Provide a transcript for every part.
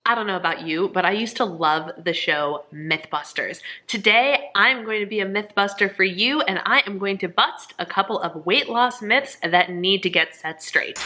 I don't know about you, but I used to love the show Mythbusters. Today, I'm going to be a Mythbuster for you, and I am going to bust a couple of weight loss myths that need to get set straight.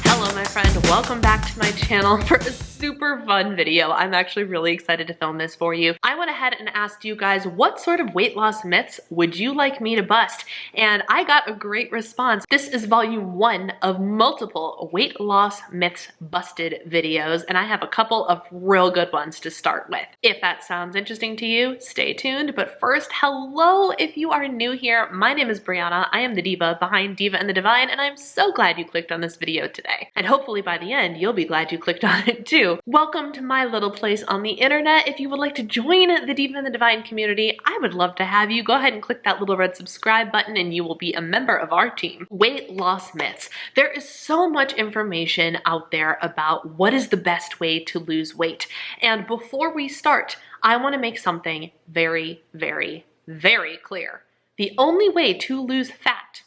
Hello, my friend. Welcome back to my channel for a super fun video. I'm actually really excited to film this for you. I went ahead and asked you guys, what sort of weight loss myths would you like me to bust? And I got a great response. This is volume 1 of multiple weight loss myths busted videos, and I have a couple of real good ones to start with. If that sounds interesting to you, stay tuned. But first, hello if you are new here. My name is Brianna. I am the diva behind Diva and the Divine, and I'm so glad you clicked on this video today. And hopefully by the end, you'll be glad you clicked on it too. Welcome to my little place on the internet. If you would like to join the Diva and the Divine community, I would love to have you. Go ahead and click that little red subscribe button and you will be a member of our team. Weight loss myths. There is so much information out there about what is the best way to lose weight. And before we start, I want to make something very, very, very clear. The only way to lose fat,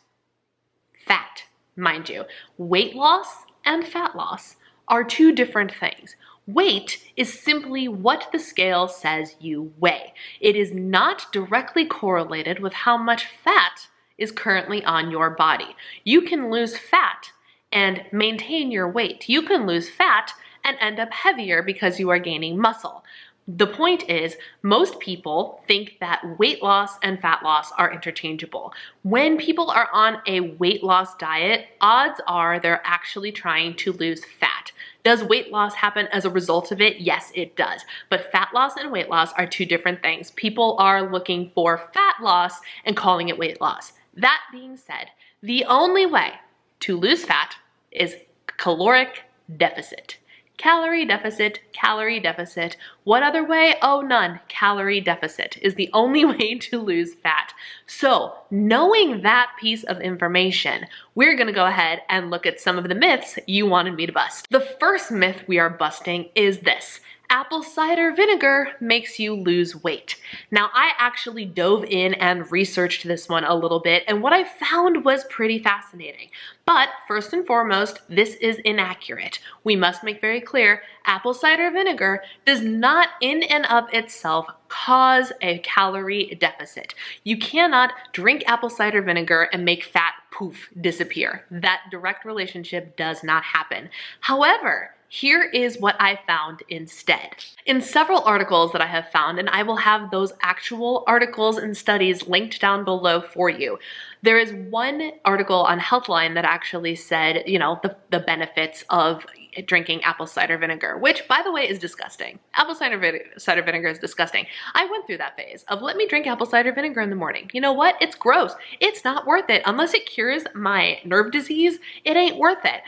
mind you, weight loss and fat loss are two different things. Weight is simply what the scale says you weigh. It is not directly correlated with how much fat is currently on your body. You can lose fat and maintain your weight. You can lose fat and end up heavier because you are gaining muscle. The point is, most people think that weight loss and fat loss are interchangeable. When people are on a weight loss diet, odds are they're actually trying to lose fat. Does weight loss happen as a result of it? Yes, it does. But fat loss and weight loss are two different things. People are looking for fat loss and calling it weight loss. That being said, the only way to lose fat is caloric deficit. Calorie deficit, calorie deficit. What other way? Oh, none. Calorie deficit is the only way to lose fat. So, knowing that piece of information, we're gonna go ahead and look at some of the myths you wanted me to bust. The first myth we are busting is this: apple cider vinegar makes you lose weight. Now, I actually dove in and researched this one a little bit, and what I found was pretty fascinating. But first and foremost, this is inaccurate. We must make very clear, apple cider vinegar does not in and of itself cause a calorie deficit. You cannot drink apple cider vinegar and make fat poof disappear. That direct relationship does not happen. However, here is what I found instead. In several articles that I have found, and I will have those actual articles and studies linked down below for you, there is one article on Healthline that actually said, you know, the benefits of drinking apple cider vinegar, which, by the way, is disgusting. Apple cider vinegar is disgusting. I went through that phase of let me drink apple cider vinegar in the morning. You know what? It's gross. It's not worth it. Unless it cures my nerve disease, it ain't worth it.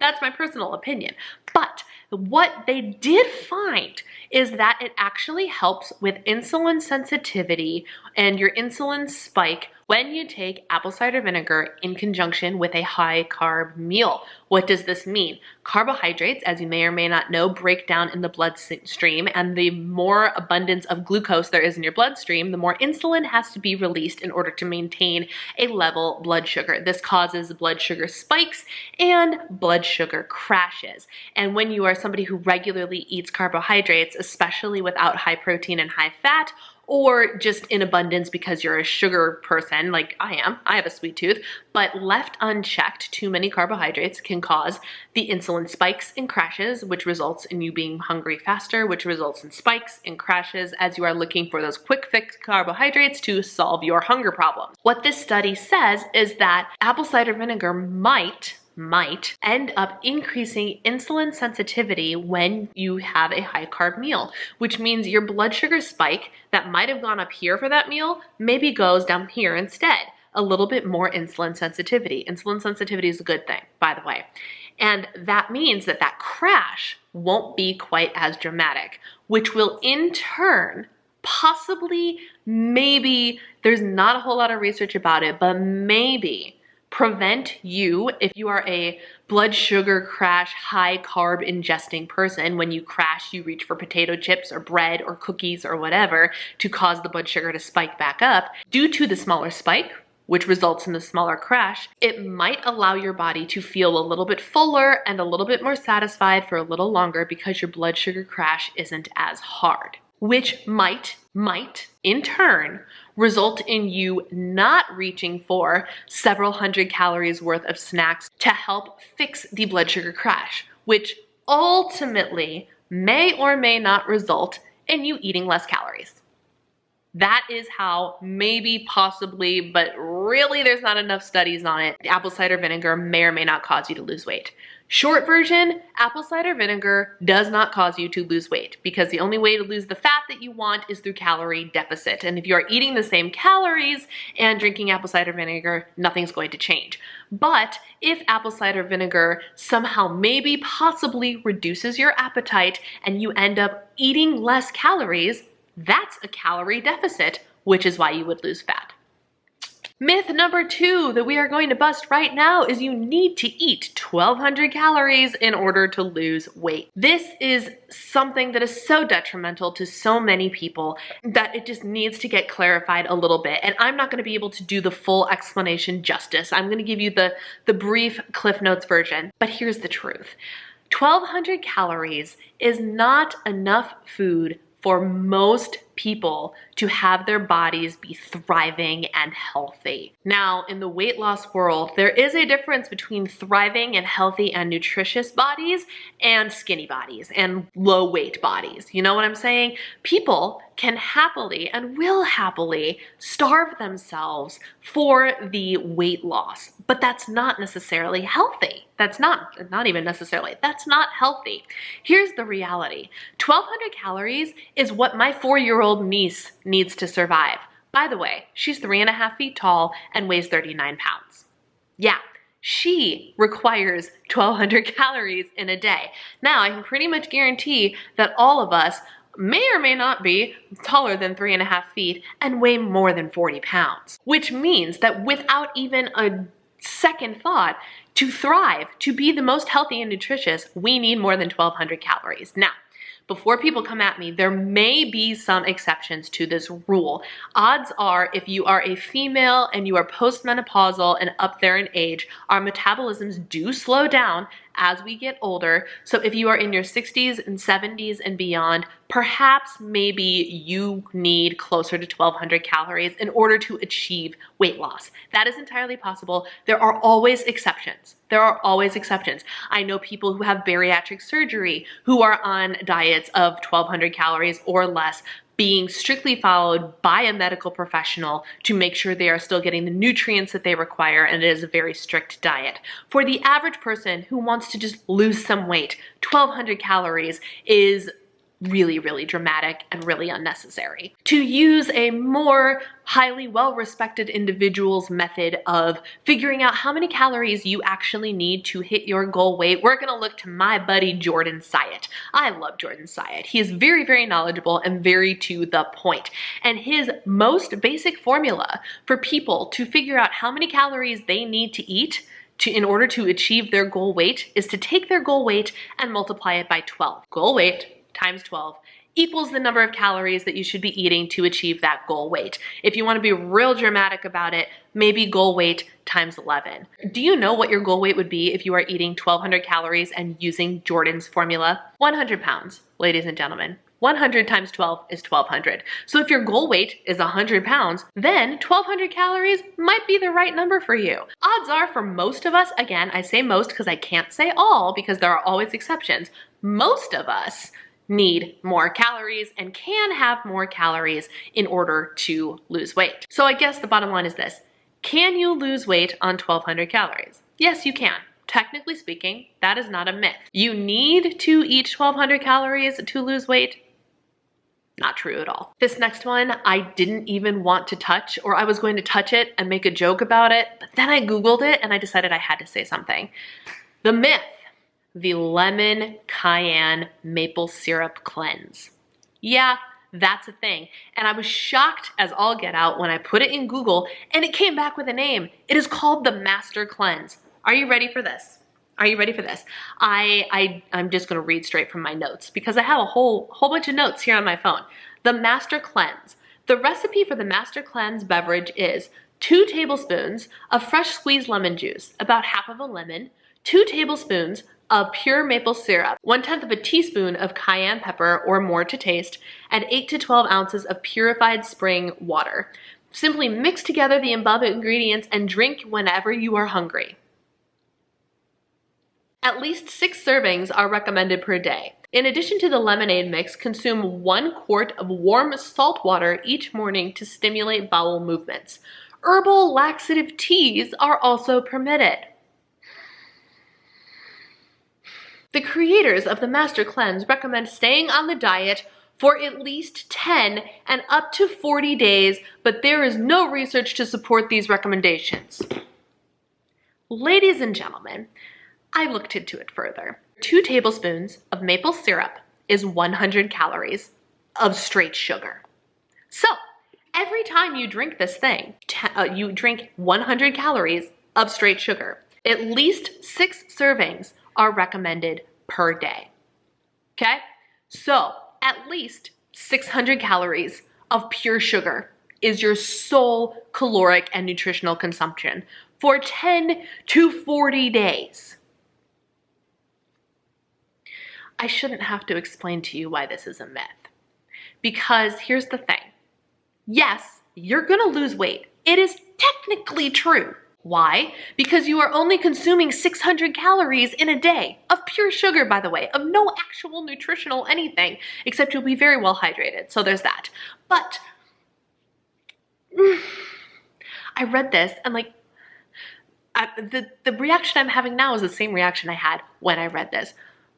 That's my personal opinion. But what they did find is that it actually helps with insulin sensitivity and your insulin spike when you take apple cider vinegar in conjunction with a high carb meal. What does this mean? Carbohydrates, as you may or may not know, break down in the bloodstream, and the more abundance of glucose there is in your bloodstream, the more insulin has to be released in order to maintain a level blood sugar. This causes blood sugar spikes and blood sugar crashes. And when you are somebody who regularly eats carbohydrates, especially without high protein and high fat, or just in abundance because you're a sugar person like I am. I have a sweet tooth, but left unchecked, too many carbohydrates can cause the insulin spikes and crashes, which results in you being hungry faster, which results in spikes and crashes as you are looking for those quick fix carbohydrates to solve your hunger problems. What this study says is that apple cider vinegar might end up increasing insulin sensitivity when you have a high carb meal, which means your blood sugar spike that might have gone up here for that meal maybe goes down here instead. A little bit more insulin sensitivity. Insulin sensitivity is a good thing, by the way. And that means that that crash won't be quite as dramatic, which will in turn possibly, maybe, there's not a whole lot of research about it, but maybe prevent you, if you are a blood sugar crash, high carb ingesting person, when you crash, you reach for potato chips or bread or cookies or whatever to cause the blood sugar to spike back up. Due to the smaller spike, which results in the smaller crash, it might allow your body to feel a little bit fuller and a little bit more satisfied for a little longer because your blood sugar crash isn't as hard, which might in turn result in you not reaching for several hundred calories worth of snacks to help fix the blood sugar crash, which ultimately may or may not result in you eating less calories. That is how, maybe, possibly, but really there's not enough studies on it. Apple cider vinegar may or may not cause you to lose weight. Short version, apple cider vinegar does not cause you to lose weight because the only way to lose the fat that you want is through calorie deficit. And if you are eating the same calories and drinking apple cider vinegar, nothing's going to change. But if apple cider vinegar somehow maybe possibly reduces your appetite and you end up eating less calories, that's a calorie deficit, which is why you would lose fat. Myth number 2 that we are going to bust right now is you need to eat 1,200 calories in order to lose weight. This is something that is so detrimental to so many people that it just needs to get clarified a little bit. And I'm not going to be able to do the full explanation justice. I'm going to give you the brief Cliff Notes version, but here's the truth. 1,200 calories is not enough food for most people to have their bodies be thriving and healthy. Now, in the weight loss world, there is a difference between thriving and healthy and nutritious bodies and skinny bodies and low weight bodies. You know what I'm saying? People can happily and will happily starve themselves for the weight loss, but that's not necessarily healthy. That's not even necessarily, that's not healthy. Here's the reality. 1,200 calories is what my 4-year-old niece needs to survive. By the way, she's 3.5 feet tall and weighs 39 pounds. Yeah, she requires 1,200 calories in a day. Now, I can pretty much guarantee that all of us may or may not be taller than 3.5 feet and weigh more than 40 pounds, which means that without even a second thought, to thrive, to be the most healthy and nutritious, we need more than 1,200 calories. Now, before people come at me, there may be some exceptions to this rule. Odds are, if you are a female and you are postmenopausal and up there in age, our metabolisms do slow down as we get older. So if you are in your 60s and 70s and beyond, perhaps maybe you need closer to 1,200 calories in order to achieve weight loss. That is entirely possible. There are always exceptions. There are always exceptions. I know people who have bariatric surgery who are on diets of 1,200 calories or less, being strictly followed by a medical professional to make sure they are still getting the nutrients that they require, and it is a very strict diet. For the average person who wants to just lose some weight, 1,200 calories is really, really dramatic and really unnecessary. To use a more highly well-respected individual's method of figuring out how many calories you actually need to hit your goal weight, we're gonna look to my buddy Jordan Syatt. I love Jordan Syatt. He is very, very knowledgeable and very to the point. And his most basic formula for people to figure out how many calories they need to eat in order to achieve their goal weight is to take their goal weight and multiply it by 12. Goal weight times 12 equals the number of calories that you should be eating to achieve that goal weight. If you want to be real dramatic about it, maybe goal weight times 11. Do you know what your goal weight would be if you are eating 1,200 calories and using Jordan's formula? 100 pounds, ladies and gentlemen. 100 times 12 is 1,200. So if your goal weight is 100 pounds, then 1,200 calories might be the right number for you. Odds are for most of us, again, I say most because I can't say all because there are always exceptions, most of us need more calories and can have more calories in order to lose weight. So I guess the bottom line is this. Can you lose weight on 1,200 calories? Yes, you can. Technically speaking, that is not a myth. You need to eat 1,200 calories to lose weight? Not true at all. This next one, I didn't even want to touch, or I was going to touch it and make a joke about it, but then I Googled it and I decided I had to say something. The myth. The lemon cayenne maple syrup cleanse. Yeah, That's a thing. And I was shocked as all get out when I put it in Google and it came back with a name. It is called the Master Cleanse. Are you ready for this? Are you ready for this? I'm just gonna read straight from my notes because I have a whole bunch of notes here on my phone. The Master Cleanse. The recipe for the Master Cleanse beverage is 2 tablespoons of fresh squeezed lemon juice, about half of a lemon, 2 tablespoons of pure maple syrup, 1/10 of a teaspoon of cayenne pepper or more to taste, and 8 to 12 ounces of purified spring water. Simply mix together the above ingredients and drink whenever you are hungry. At least 6 servings are recommended per day. In addition to the lemonade mix, consume 1 quart of warm salt water each morning to stimulate bowel movements. Herbal laxative teas are also permitted. The creators of the Master Cleanse recommend staying on the diet for at least 10 and up to 40 days, but there is no research to support these recommendations. Ladies and gentlemen, I looked into it further. 2 tablespoons of maple syrup is 100 calories of straight sugar. So, every time you drink this thing, you drink 100 calories of straight sugar. At least 6 servings are recommended per day. Okay? So, at least 600 calories of pure sugar is your sole caloric and nutritional consumption for 10 to 40 days. I shouldn't have to explain to you why this is a myth. Because here's the thing. Yes, you're gonna lose weight. It is technically true. Why? Because you are only consuming 600 calories in a day of pure sugar, by the way, of no actual nutritional anything, except you'll be very well hydrated. So there's that. But I read this and like, the reaction I'm having now is the same reaction I had when I read this.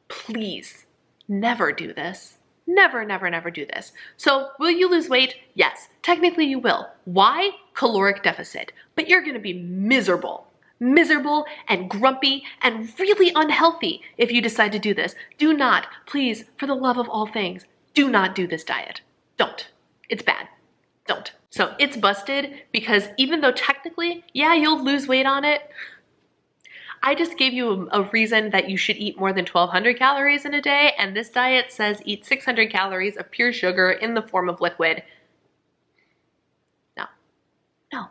Please, never do this. Never, never, never do this. So will you lose weight? Yes, technically you will. Why? Caloric deficit. But you're gonna be miserable and grumpy and really unhealthy if you decide to do this. Do not, please, for the love of all things, do not do this diet. Don't. It's bad. Don't. So it's busted because even though technically, yeah, you'll lose weight on it, I just gave you a reason that you should eat more than 1,200 calories in a day, and this diet says eat 600 calories of pure sugar in the form of liquid. No. No.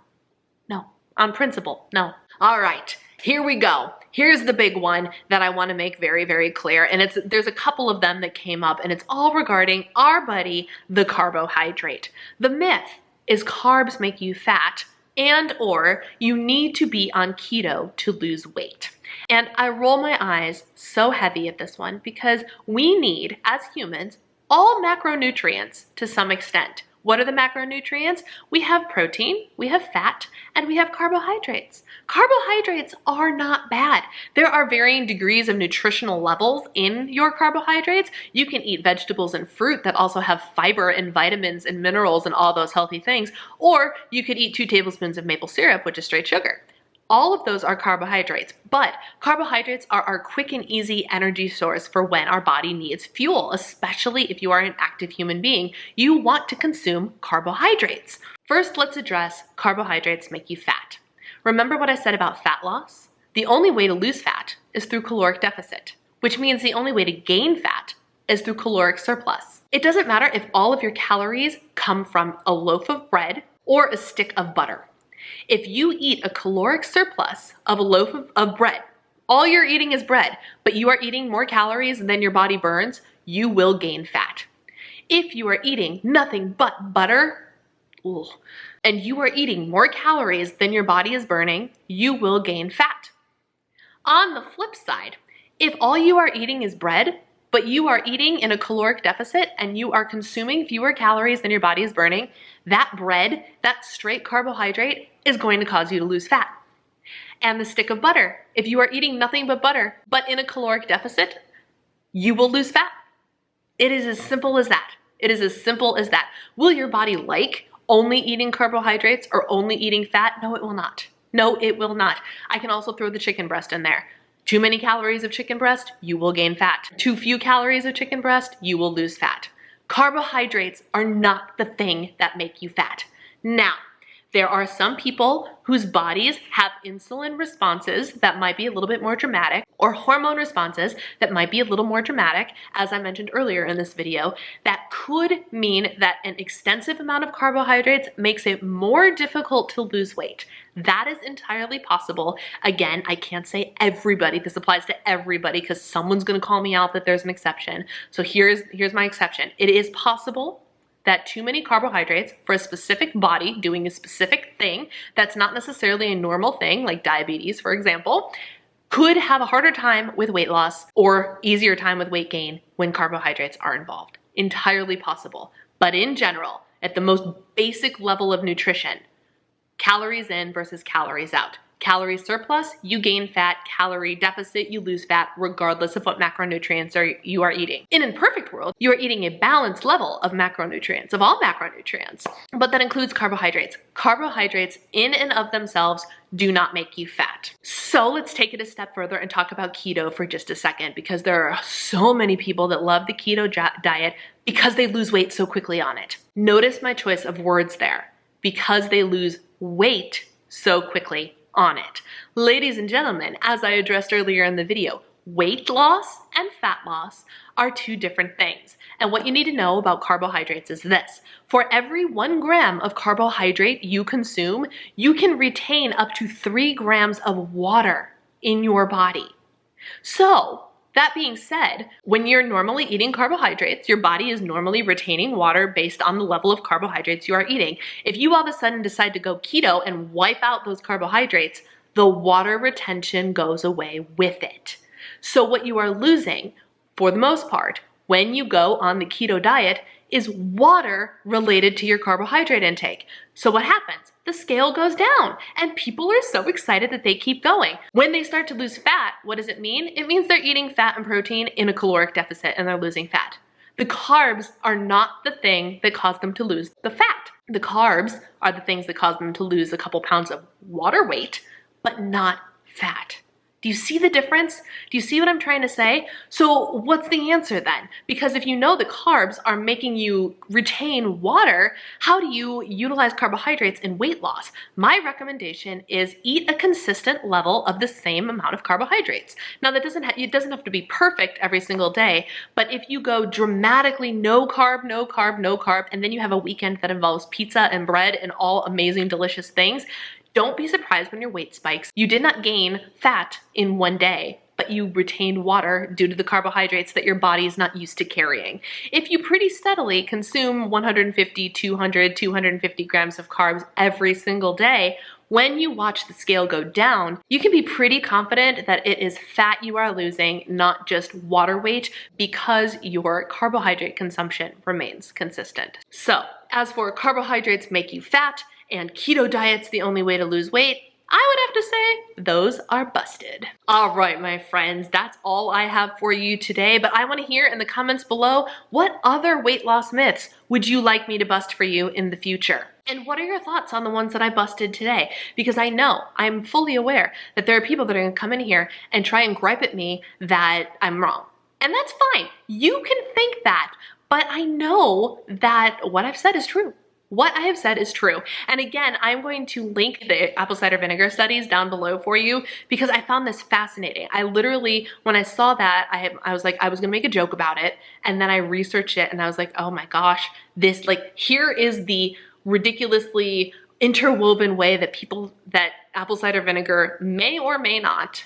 No. On principle, no. All right, here we go. Here's the big one that I want to make very, very clear, and there's a couple of them that came up, and it's all regarding our buddy, the carbohydrate. The myth is carbs make you fat, and or you need to be on keto to lose weight. And I roll my eyes so heavy at this one because we need, as humans, all macronutrients to some extent. What are the macronutrients? We have protein, we have fat, and we have carbohydrates. Carbohydrates are not bad. There are varying degrees of nutritional levels in your carbohydrates. You can eat vegetables and fruit that also have fiber and vitamins and minerals and all those healthy things, or you could eat 2 tablespoons of maple syrup, which is straight sugar. All of those are carbohydrates, but carbohydrates are our quick and easy energy source for when our body needs fuel, especially if you are an active human being. You want to consume carbohydrates. First, let's address carbohydrates make you fat. Remember what I said about fat loss? The only way to lose fat is through caloric deficit, which means the only way to gain fat is through caloric surplus. It doesn't matter if all of your calories come from a loaf of bread or a stick of butter. If you eat a caloric surplus of a loaf of bread, all you're eating is bread, but you are eating more calories than your body burns, you will gain fat. If you are eating nothing but butter, and you are eating more calories than your body is burning, you will gain fat. On the flip side, if all you are eating is bread, but you are eating in a caloric deficit and you are consuming fewer calories than your body is burning, that bread, that straight carbohydrate, is going to cause you to lose fat. And the stick of butter, if you are eating nothing but butter, but in a caloric deficit, you will lose fat. It is as simple as that. It is as simple as that. Will your body like only eating carbohydrates or only eating fat? No, it will not. No, it will not. I can also throw the chicken breast in there. Too many calories of chicken breast, you will gain fat. Too few calories of chicken breast, you will lose fat. Carbohydrates are not the thing that make you fat. Now, there are some people whose bodies have insulin responses that might be a little bit more dramatic, or hormone responses that might be a little more dramatic, as I mentioned earlier in this video, that could mean that an extensive amount of carbohydrates makes it more difficult to lose weight. That is entirely possible. Again, I can't say everybody. This applies to everybody because someone's going to call me out that there's an exception. So here's my exception. It is possible that too many carbohydrates for a specific body doing a specific thing that's not necessarily a normal thing, like diabetes, for example, could have a harder time with weight loss or easier time with weight gain when carbohydrates are involved. Entirely possible. But in general, at the most basic level of nutrition, calories in versus calories out. Calorie surplus, you gain fat. Calorie deficit, you lose fat, regardless of what macronutrients you are eating. In a perfect world, you are eating a balanced level of macronutrients, of all macronutrients, but that includes carbohydrates. Carbohydrates in and of themselves do not make you fat. So let's take it a step further and talk about keto for just a second, because there are so many people that love the keto diet because they lose weight so quickly on it. Notice my choice of words there, because they lose weight so quickly on it. Ladies and gentlemen, as I addressed earlier in the video, weight loss and fat loss are two different things. And what you need to know about carbohydrates is this. For every 1 gram of carbohydrate you consume, you can retain up to 3 grams of water in your body. So, that being said, when you're normally eating carbohydrates, your body is normally retaining water based on the level of carbohydrates you are eating. If you all of a sudden decide to go keto and wipe out those carbohydrates, the water retention goes away with it. So what you are losing, for the most part, when you go on the keto diet is water related to your carbohydrate intake. So what happens? The scale goes down and people are so excited that they keep going. When they start to lose fat, what does it mean? It means they're eating fat and protein in a caloric deficit and they're losing fat. The carbs are not the thing that cause them to lose the fat. The carbs are the things that cause them to lose a couple pounds of water weight, but not fat. Do you see the difference? Do you see what I'm trying to say? So what's the answer then? Because if you know the carbs are making you retain water, how do you utilize carbohydrates in weight loss? My recommendation is eat a consistent level of the same amount of carbohydrates. Now it doesn't have to be perfect every single day, but if you go dramatically no carb, no carb, no carb, and then you have a weekend that involves pizza and bread and all amazing delicious things, don't be surprised when your weight spikes. You did not gain fat in one day, but you retained water due to the carbohydrates that your body is not used to carrying. If you pretty steadily consume 150, 200, 250 grams of carbs every single day, when you watch the scale go down, you can be pretty confident that it is fat you are losing, not just water weight, because your carbohydrate consumption remains consistent. So, as for carbohydrates make you fat, and keto diet's the only way to lose weight, I would have to say those are busted. All right, my friends, that's all I have for you today, but I want to hear in the comments below, what other weight loss myths would you like me to bust for you in the future? And what are your thoughts on the ones that I busted today? Because I know, I'm fully aware that there are people that are gonna come in here and try and gripe at me that I'm wrong. And that's fine, you can think that, but I know that what I've said is true. What I have said is true. And again, I'm going to link the apple cider vinegar studies down below for you because I found this fascinating. I literally, when I saw that, I was like, I was gonna make a joke about it. And then I researched it and I was like, oh my gosh, here is the ridiculously interwoven way that apple cider vinegar may or may not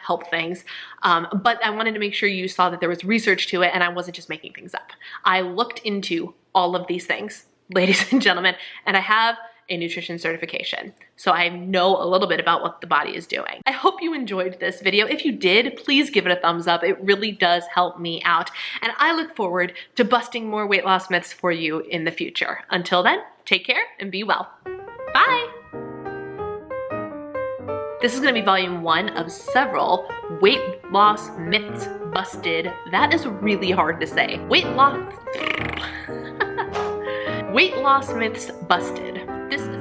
help things. But I wanted to make sure you saw that there was research to it and I wasn't just making things up. I looked into all of these things, ladies and gentlemen, and I have a nutrition certification. So I know a little bit about what the body is doing. I hope you enjoyed this video. If you did, please give it a thumbs up. It really does help me out. And I look forward to busting more weight loss myths for you in the future. Until then, take care and be well. Bye. This is going to be volume 1 of several weight loss myths busted. That is really hard to say. Weight loss myths busted. This is